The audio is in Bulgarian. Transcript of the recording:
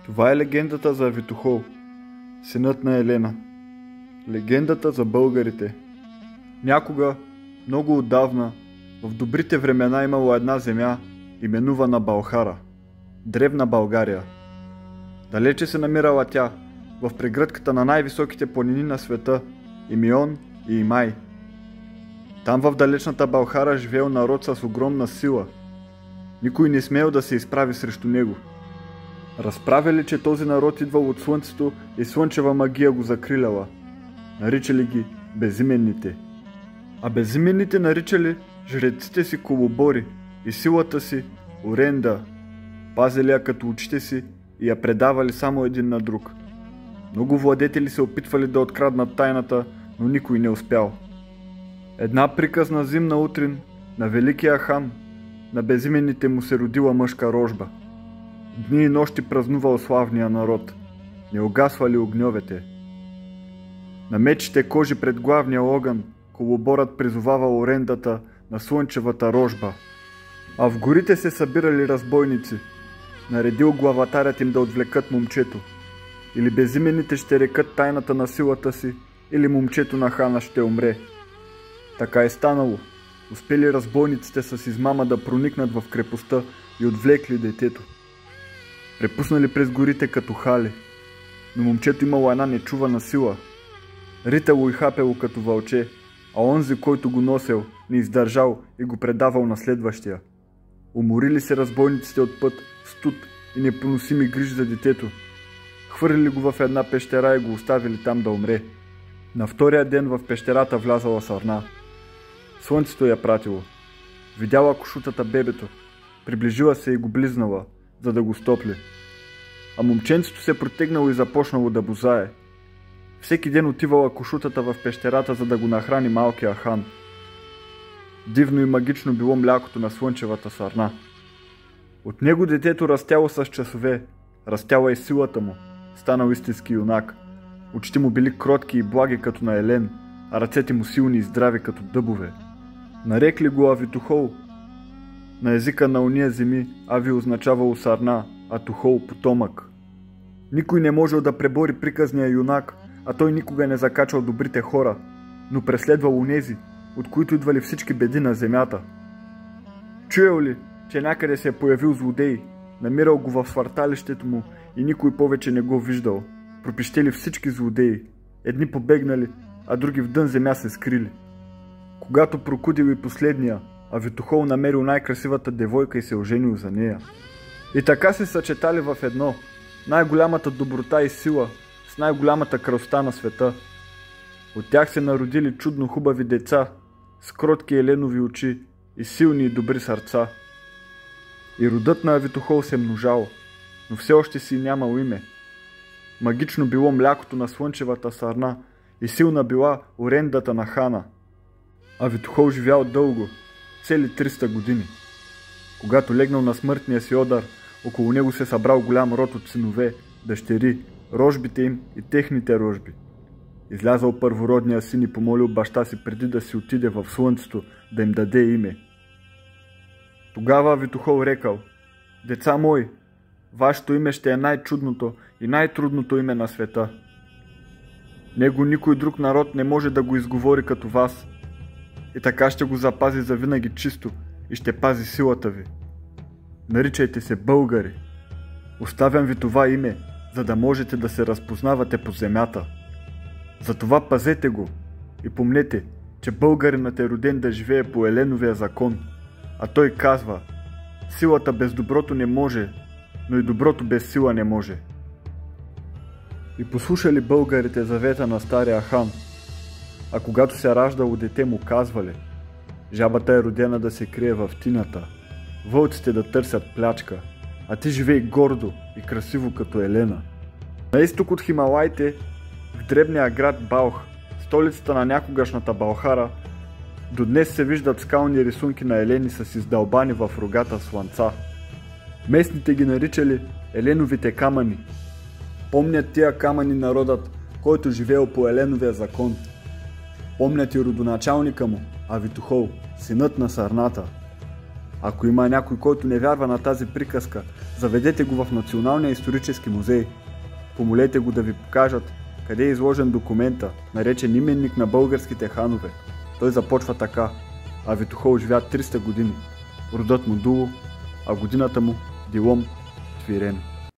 Това е легендата за Витохол, синът на Елена. Легендата за българите. Някога, много отдавна, в добрите времена имало една земя, именувана Балхара, древна България. Далече се намирала тя, в прегръдката на най-високите планини на света, Имион и Имай. Там в далечната Балхара живеел народ с огромна сила. Никой не смел да се изправи срещу него. Разправяли, че този народ идвал от слънцето и слънчева магия го закриляла. Наричали ги безименните. А безименните наричали жреците си колобори и силата си Оренда. Пазили я като очите си и я предавали само един на друг. Много владетели се опитвали да откраднат тайната, но никой не успял. Една приказна зимна утрин на великия хан на безименните му се родила мъжка рожба. Дни и нощи празнувал славния народ, не угасвали огньовете. На мечите кожи пред главния огън колоборът призовавал Орендата на слънчевата рожба. А в горите се събирали разбойници. Наредил главатарят им да отвлекат момчето. Или безименните ще рекат тайната на силата си, или момчето на хана ще умре. Така е станало. Успели разбойниците с измама да проникнат в крепостта и отвлекли детето. Препуснали през горите като хали, но момчето имало една нечувана сила. Ритало и хапело като вълче, а онзи, който го носел, не издържал и го предавал на следващия. Уморили се разбойниците от път, студ и непоносими грижи за детето. Хвърлили го в една пещера и го оставили там да умре. На втория ден в пещерата влязала сърна. Слънцето я пратило. Видяла кошутата бебето. Приближила се и го близнала, за да го стопли. А момченцето се протегнало и започнало да бозае. Всеки ден отивала кошутата в пещерата, за да го нахрани малкия хан. Дивно и магично било млякото на слънчевата сърна. От него детето растяло с часове, растяла и силата му, станал истински юнак. Очите му били кротки и благи като на елен, а ръцете му силни и здрави като дъбове. Нарекли го Авитохол. На езика на уния земи Ави означавало сърна, а Тухол потомък. Никой не можел да пребори приказния юнак, а той никога не закачал добрите хора, но преследвал онези, от които идвали всички беди на земята. Чуел ли, че някъде се е появил злодей, намирал го в свърталището му и никой повече не го виждал. Пропищели всички злодеи, едни побегнали, а други в дън земя се скрили. Когато прокудил и последния, Авитохол намерил най-красивата девойка и се оженил за нея. И така се съчетали в едно, най-голямата доброта и сила с най-голямата красота на света. От тях се народили чудно хубави деца, с кротки еленови очи и силни и добри сърца. И родът на Авитохол се множал, но все още си нямал име. Магично било млякото на слънчевата сърна и силна била Орендата на хана. Авитохол живял дълго, цели 300 години. Когато легнал на смъртния си одар, около него се събрал голям род от синове, дъщери, рожбите им и техните рожби. Излязал първородния син и помолил баща си преди да си отиде в слънцето да им даде име. Тогава Авитохол рекал: „Деца мои, вашето име ще е най-чудното и най-трудното име на света. Него никой друг народ не може да го изговори като вас. И така ще го запази завинаги чисто и ще пази силата ви. Наричайте се българи. Оставям ви това име, за да можете да се разпознавате по земята. Затова пазете го и помнете, че българинът е роден да живее по Еленовия закон, а той казва: силата без доброто не може, но и доброто без сила не може.“ И послушали българите завета на стария хан, а когато се раждало дете му казвали: „Жабата е родена да се крие в тината, вълците да търсят плячка, а ти живей гордо и красиво като Елена.“ На изток от Хималайте, в дребния град Балх, столицата на някогашната Балхара, до днес се виждат скални рисунки на елени с издълбани в рогата слънца. Местните ги наричали Еленовите камъни. Помнят тия камъни народът, който живеел по Еленовия закон. Помнят и родоначалника му, Авитохол, синът на сърната. Ако има някой, който не вярва на тази приказка, заведете го в Националния исторически музей. Помолете го да ви покажат къде е изложен документа, наречен именник на българските ханове. Той започва така: а Витохол живя 300 години. Родът му Дуло, а годината му Дилом Твирен.